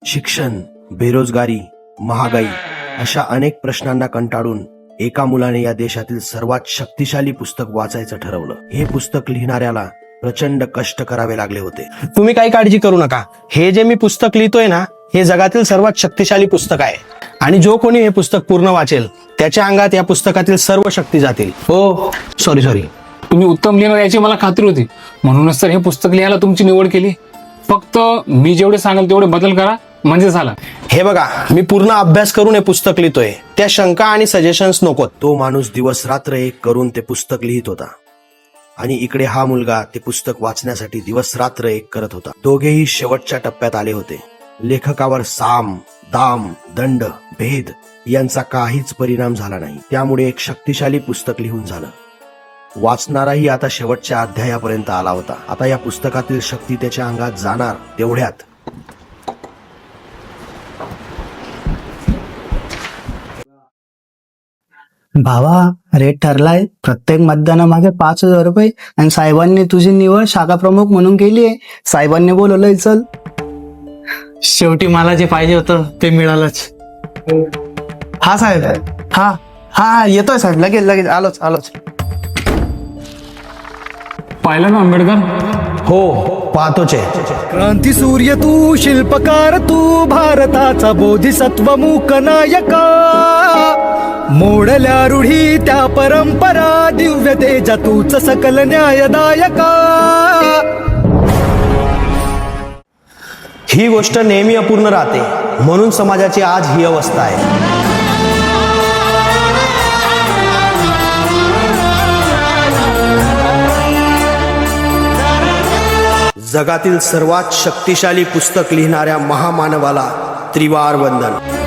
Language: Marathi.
शिक्षण, बेरोजगारी, महागाई अशा अनेक प्रश्नांना कंटाळून एका मुलाने या देशातील सर्वात शक्तिशाली पुस्तक वाचायचं ठरवलं. हे पुस्तक लिहिणाऱ्याला प्रचंड कष्ट करावे लागले होते. तुम्ही काही काळजी करू नका. हे जे मी पुस्तक लिहितोय ना, हे जगातील सर्वात शक्तिशाली पुस्तक आहे आणि जो कोणी हे पुस्तक पूर्ण वाचेल त्याच्या अंगात या पुस्तकातील सर्व शक्ती जातील. हो, सॉरी. तुम्ही उत्तम लिहिणार याची मला खात्री होती, म्हणूनच तर हे पुस्तक लिहायला तुमची निवड केली. फक्त मी जेवढे सांगेल तेवढे बदल करा म्हणजे झाला. हे बघा, मी पूर्ण अभ्यास करून हे पुस्तक लिहितोय. त्या शंका आणि सजेशन्स नकोत. तो माणूस दिवस रात्र एक करून ते पुस्तक लिहित होता आणि इकडे हा मुलगा ते पुस्तक वाचण्यासाठी दिवस रात्र एक करत होता. दोघेही शेवटच्या टप्प्यात आले होते. लेखकावर साम, दाम, दंड, भेद यांचा काहीच परिणाम झाला नाही. त्यामुळे एक शक्तिशाली पुस्तक लिहून झालं. वाचणाराही आता शेवटच्या अध्यायापर्यंत आला होता. आता या पुस्तकातील शक्ती त्याच्या अंगात जाणार तेवढ्यात भावा, रेट ठरलाय. प्रत्येक मतदानामागे 5,000 रुपये आणि साहेबांनी तुझी निवड शाखा प्रमुख म्हणून केली आहे. साहेबांनी बोलवलंय, चल. शेवटी मला जे पाहिजे होतं ते मिळालंच. हा साहेब, हा येतोय साहेब, लगेच आलोच. पाहिलं ना आंबेडकर? हो, पाहतोच आहे. क्रांती सूर्य तू, शिल्पकार तू, भारताचा बोधिसत्व मूक नायका. मोडल्या रूढी त्या परंपरा, दिव्य तेजा तूच सकल न्यायदायका. ही गोष्ट नेहमी अपूर्ण राहते, म्हणून समाजाची आज ही अवस्था आहे. जगातील सर्वात शक्तिशाली पुस्तक लिहिणाऱ्या महामानवाला त्रिवार वंदन.